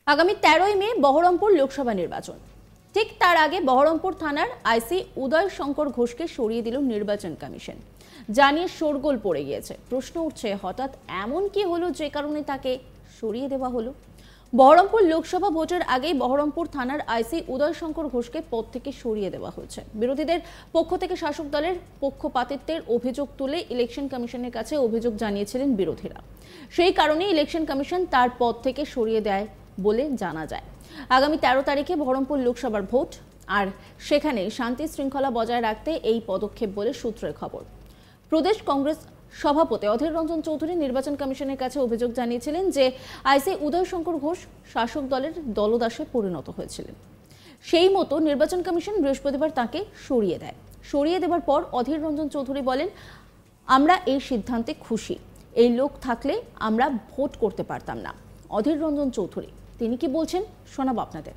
আগামী 13ই মে বহরমপুর লোকসভা নির্বাচন। ঠিক তার আগে বহরমপুর থানার আইসি উদয় শঙ্কর ঘোষকে সরিয়ে দিল নির্বাচন কমিশন। জানিয়ে শোরগোল পড়ে গিয়েছে। প্রশ্ন উঠছে, হঠাৎ এমন কি হলো যে কারণে তাকে সরিয়ে দেওয়া হলো? বহরমপুর লোকসভা ভোটের আগেই বহরমপুর থানার আইসি উদয় শঙ্কর ঘোষকে পদ থেকে সরিয়ে দেওয়া হয়েছে। বিরোধীদের পক্ষ থেকে শাসক দলের পক্ষপাতিত্বের অভিযোগ তুলে ইলেকশন কমিশনের কাছে অভিযোগ জানিয়েছিলেন বিরোধীরা। সেই কারণে ইলেকশন কমিশন তার পদ থেকে সরিয়ে দেয় বলে জানা যায়। আগামী 13 তারিখে বহরমপুর লোকসভার ভোট, আর সেখানে শান্তি শৃঙ্খলা বজায় রাখতে এই পদক্ষেপ বলে সূত্রের খবর। প্রদেশ কংগ্রেস সভাপতি অধীর রঞ্জন চৌধুরী নির্বাচন কমিশনের কাছে অভিযোগ জানিয়েছিলেন যে আইসি উদয় শঙ্কর ঘোষ শাসক দলের দলদাসে পরিণত হয়েছিলেন। সেই মতো নির্বাচন কমিশন বৃহস্পতিবার তাকে সরিয়ে দেয়। সরিয়ে দেওয়ার পর অধীর রঞ্জন চৌধুরী বলেন, আমরা এই সিদ্ধান্তে খুশি। এই লোক থাকলে আমরা ভোট করতে পারতাম না। অধীর রঞ্জন চৌধুরী তিনি কি বলছেন শোনাবো আপনাদের।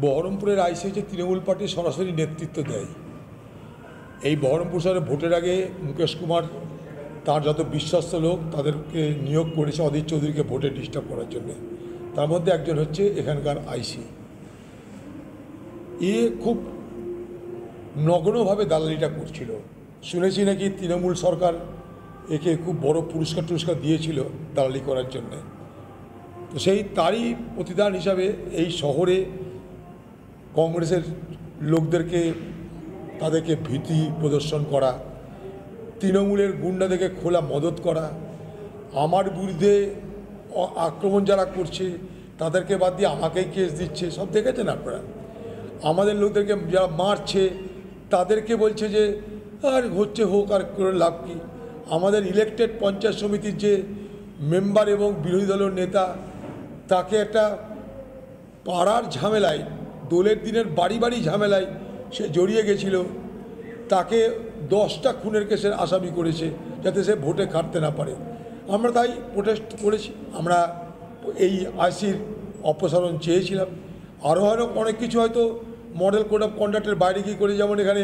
বহরমপুরের আইসি হচ্ছে তৃণমূল পার্টি সরাসরি নেতৃত্ব দেয়। এই বহরমপুর শহরে ভোটের আগে মুকেশ কুমার তার যত বিশ্বস্ত লোক তাদেরকে নিয়োগ করেছে অধীর চৌধুরীকে ভোটে ডিস্টার্ব করার জন্য। তার মধ্যে একজন হচ্ছে এখানকার আইসি। এ খুব নগ্নভাবে দালালিটা করছিল। শুনেছি নাকি তৃণমূল সরকার একে খুব বড় পুরস্কার দিয়েছিল দালালি করার জন্যে। তো সেই তারই প্রতিদান হিসাবে এই শহরে কংগ্রেসের লোকদেরকে তাদেরকে ভীতি প্রদর্শন করা, তৃণমূলের গুন্ডাদেরকে খোলা মদত করা, আমার বিরুদ্ধে আক্রমণ যারা করছে তাদেরকে বাদ দিয়ে আমাকেই কেস দিচ্ছে, সব দেখেছেন আপনারা। আমাদের লোকদেরকে যারা মারছে তাদেরকে বলছে যে আর হচ্ছে হোক, আর করে লাভ কী। আমাদের ইলেকটেড পঞ্চায়েত সমিতির যে মেম্বার এবং বিরোধী দলের নেতা, তাকে একটা পাড়ার ঝামেলায়, দোলের দিনের বাড়ি বাড়ি ঝামেলায় সে জড়িয়ে গেছিল, তাকে 10টা খুনের কেসের আসামি করেছে যাতে সে ভোটে খাটতে না পারে। আমরা তাই প্রোটেস্ট করেছি। আমরা এই আইসির অপসারণ চেয়েছিলাম। আরও অনেক কিছু হয়তো মডেল কোড অফ কন্ডাক্টের বাইরে কী করে, যেমন এখানে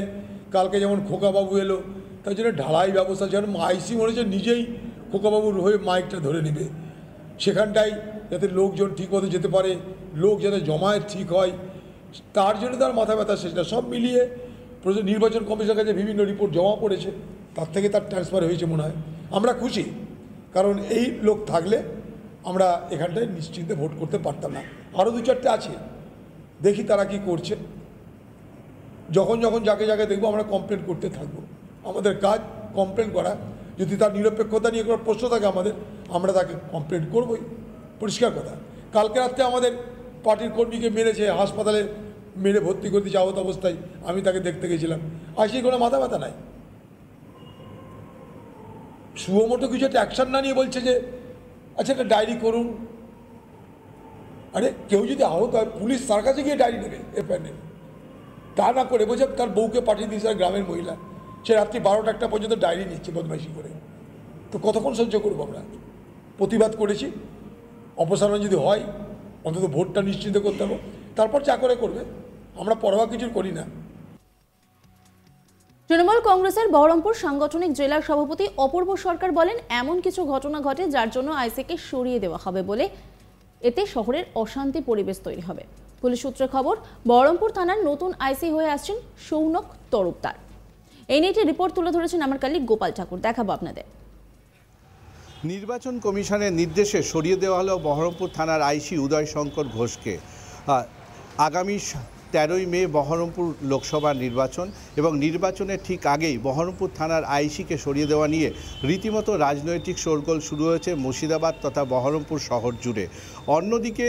কালকে যেমন খোকাবাবু এলো, তার জন্য ঢালাই ব্যবস্থা, যেন আইসি মনে হচ্ছে নিজেই খোকাবাবুর হয়ে মাইকটা ধরে নেবে সেখানটায়, যাতে লোকজন ঠিক মতো যেতে পারে, লোক যাতে জমায়েত ঠিক হয়, তার জন্য তার মাথা ব্যথা। সেটা সব মিলিয়ে নির্বাচন কমিশনের কাছে বিভিন্ন রিপোর্ট জমা পড়েছে, তার থেকে তার ট্রান্সফার হয়েছে মনে হয়। আমরা খুশি, কারণ এই লোক থাকলে আমরা এখানটায় নিশ্চিন্তে ভোট করতে পারতাম না। আরও 2-4টে আছে, দেখি তারা কি করছে। যখন যাকে দেখবো আমরা কমপ্লেন করতে থাকবো। আমাদের কাজ কমপ্লেন করা। যদি তার নিরপেক্ষতা নিয়ে কোনো প্রশ্ন থাকে আমরা তাকে কমপ্লেন করবই, পরিষ্কার কথা। কালকে রাত্রে আমাদের পার্টির কর্মীকে মেরেছে, হাসপাতালে মেরে ভর্তি করতে যাওয়াত অবস্থায় আমি তাকে দেখতে গেছিলাম। আর সেই কোনো মাথা ব্যথা নাই। সুমোটো কিছু একটা অ্যাকশন না নিয়ে বলছে যে আচ্ছা একটা ডায়েরি করুন। আরে কেউ যদি আহত হয় পুলিশ তার কাছে গিয়ে ডায়েরি নেবে, এফআইআর নেবে। তা না করে বলছে তার বউকে পাঠিয়ে দিয়েছে গ্রামের মহিলা, সে রাত্রি 12টা পর্যন্ত ডায়েরি নিচ্ছে বদমাইশি করে। তো কতক্ষণ সহ্য করবো আমরা? প্রতিবাদ করেছি, অপসারণ যদি হয় অন্তত ভোটটা নিশ্চিত করতে হবে, তারপর যা করবে। আমরা পরোয়া কিছু করি না। তৃণমূল কংগ্রেসের বহরমপুর সাংগঠনিক জেলা সভাপতি অপূর্ব সরকার বলেন, এমন কিছু ঘটনা ঘটে যার জন্য আইসিকে সরিয়ে দেওয়া হবে বলে, এতে শহরের অশান্তি পরিবেশ তৈরি হবে। পুলিশ সূত্রে খবর, বহরমপুর থানার নতুন আইসি হয়ে আসছেন সৌনক তরফদার। এই নিয়ে একটি রিপোর্ট তুলে ধরেছেন আমার কলিগ গোপাল ঠাকুর, দেখাবো আপনাদের। নির্বাচন কমিশনের নির্দেশে সরিয়ে দেওয়া হলো বহরমপুর থানার আইসি উদয় শঙ্কর ঘোষকে। আগামী 13ই মে বহরমপুর লোকসভা নির্বাচন, এবং নির্বাচনের ঠিক আগেই বহরমপুর থানার আইসিকে সরিয়ে দেওয়া নিয়ে রীতিমতো রাজনৈতিক শোরগোল শুরু হয়েছে মুর্শিদাবাদ তথা বহরমপুর শহর জুড়ে। অন্যদিকে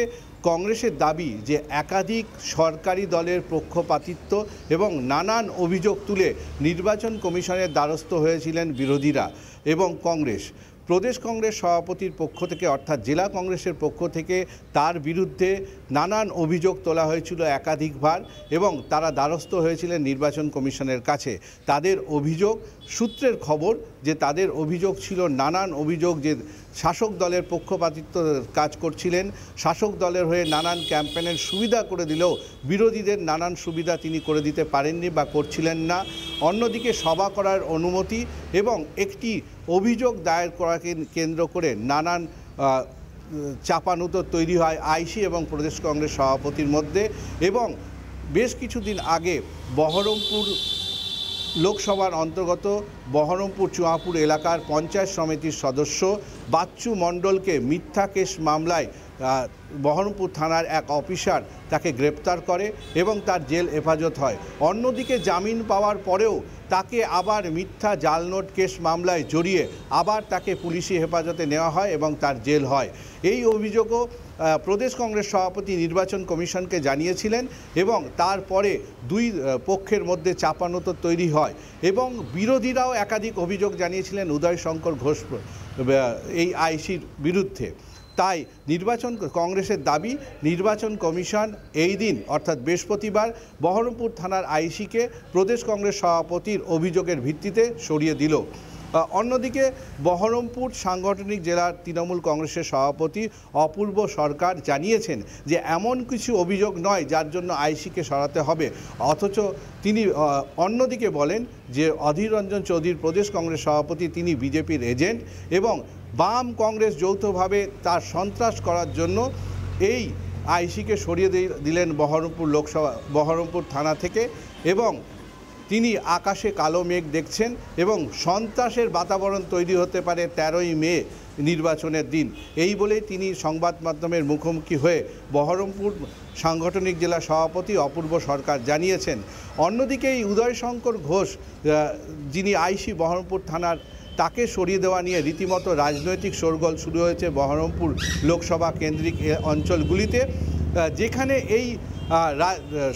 কংগ্রেসের দাবি যে একাধিক সরকারি দলের পক্ষপাতিত্ব এবং নানান অভিযোগ তুলে নির্বাচন কমিশনের দ্বারস্থ হয়েছিলেন বিরোধীরা এবং কংগ্রেস। প্রদেশ কংগ্রেস সভাপতির পক্ষ থেকে অর্থাৎ জেলা কংগ্রেসের পক্ষ থেকে তার বিরুদ্ধে নানান অভিযোগ তোলা হয়েছিল একাধিকবার, এবং তারা দ্বারস্থ হয়েছিলেন নির্বাচন কমিশনের কাছে। তাদের অভিযোগ, সূত্রের খবর যে তাদের অভিযোগ ছিল নানান অভিযোগ, যে শাসক দলের পক্ষপাতিত্ব কাজ করছিলেন, শাসক দলের হয়ে নানান ক্যাম্পেনের সুবিধা করে দিলেও বিরোধীদের নানান সুবিধা তিনি করে দিতে পারেননি বা করছিলেন না। অন্যদিকে সভা করার অনুমতি এবং একটি অভিযোগ দায়ের করাকে কেন্দ্র করে নানান চাপানুতর তৈরি হয় আইসি এবং প্রদেশ কংগ্রেস সভাপতির মধ্যে। এবং বেশ কিছুদিন আগে বহরমপুর লোকসভার অন্তর্গত বহরমপুর চুয়াপুর এলাকার পঞ্চায়েত সমিতির সদস্য বাচ্চু মণ্ডলকে মিথ্যা কেস মামলায় বহরমপুর থানার এক অফিসার তাকে গ্রেপ্তার করে এবং তার জেল হেফাজত হয়। অন্যদিকে জামিন পাওয়ার পরেও তাকে আবার মিথ্যা জাল নোট কেস মামলায় জড়িয়ে আবার তাকে পুলিশি হেফাজতে নেওয়া হয় এবং তার জেল হয়। এই অভিযোগও প্রদেশ কংগ্রেস সভাপতি নির্বাচন কমিশনকে জানিয়েছিলেন এবং তারপরে দুই পক্ষের মধ্যে চাপানোতর তৈরি হয় এবং বিরোধীরাও একাধিক অভিযোগ জানিয়েছিলেন উদয় শঙ্কর ঘোষ এই আইসির বিরুদ্ধে। তাই কংগ্রেসের দাবি নির্বাচন কমিশন এই দিন অর্থাৎ বৃহস্পতিবার বহরমপুর থানার আইসিকে প্রদেশ কংগ্রেস সভাপতির অভিযোগের ভিত্তিতে সরিয়ে দিল। অন্যদিকে বহরমপুর সাংগঠনিক জেলার তৃণমূল কংগ্রেসের সভাপতি অপূর্ব সরকার জানিয়েছেন যে এমন কিছু অভিযোগ নয় যার জন্য আইসিকে সরাতে হবে। অথচ তিনি অন্যদিকে বলেন যে অধীর রঞ্জন চৌধুরী প্রদেশ কংগ্রেস সভাপতি তিনি বিজেপির এজেন্ট এবং বাম কংগ্রেস যৌথভাবে তার সন্ত্রাস করার জন্য এই আইসিকে সরিয়ে দিলেন বহরমপুর থানা থেকে এবং তিনি আকাশে কালো মেঘ দেখছেন এবং সন্ত্রাসের বাতাবরণ তৈরি হতে পারে 13ই মে নির্বাচনের দিন। এই বলেই তিনি সংবাদ মাধ্যমের মুখোমুখি হয়ে বহরমপুর সাংগঠনিক জেলা সভাপতি অপূর্ব সরকার জানিয়েছেন। অন্যদিকে এই উদয় শঙ্কর ঘোষ যিনি আইসি বহরমপুর থানার তাকে সরিয়ে দেওয়া নিয়ে রীতিমতো রাজনৈতিক শোরগোল শুরু হয়েছে বহরমপুর লোকসভা কেন্দ্রিক অঞ্চলগুলিতে, যেখানে এই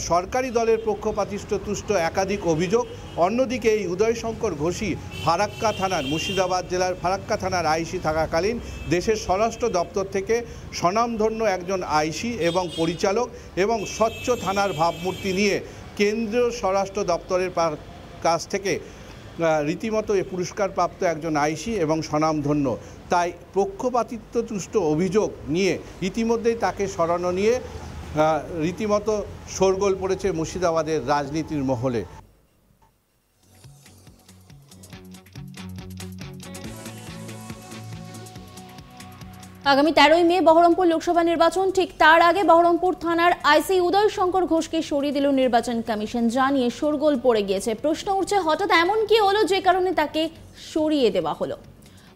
সরকারি দলের পক্ষপাতিত্বতুষ্ট একাধিক অভিযোগ। অন্যদিকে এই উদয় শঙ্কর ঘোষই ফারাক্কা থানার মুর্শিদাবাদ জেলার ফারাক্কা থানার আইসি থাকাকালীন দেশের স্বরাষ্ট্র দপ্তর থেকে স্বনামধন্য একজন আইসি এবং পরিচালক এবং স্বচ্ছ থানার ভাবমূর্তি নিয়ে কেন্দ্রীয় স্বরাষ্ট্র দপ্তরের কাছ থেকে রীতিমতো পুরস্কারপ্রাপ্ত একজন আইসি এবং স্বনামধন্য। তাই পক্ষপাতিত্বতুষ্ট অভিযোগ নিয়ে ইতিমধ্যেই তাকে সরানো নিয়ে রীতিমতো শোরগোল পড়েছে মুর্শিদাবাদের রাজনীতির মহলে। আগামী 13ই মে বহরমপুর লোকসভা নির্বাচন, ঠিক তার আগে বহরমপুর থানার আইসি উদয় শঙ্কর ঘোষকে সরিয়ে দিল নির্বাচন কমিশন। জানিয়ে শোরগোল পড়ে গিয়েছে। প্রশ্ন উঠছে হঠাৎ এমন কি হলো যে কারণে তাকে সরিয়ে দেওয়া হলো।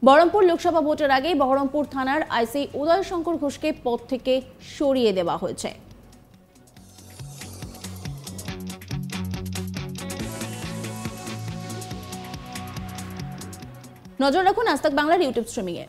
বহরমপুর লোকসভা ভোটের আগেই বহরমপুর থানার আইসি উদয় শঙ্কর ঘোষকে পদ থেকে সরিয়ে দেওয়া হয়েছে। নজর রাখুন আজ তাক বাংলার ইউটিউব স্ট্রিমিংয়ে।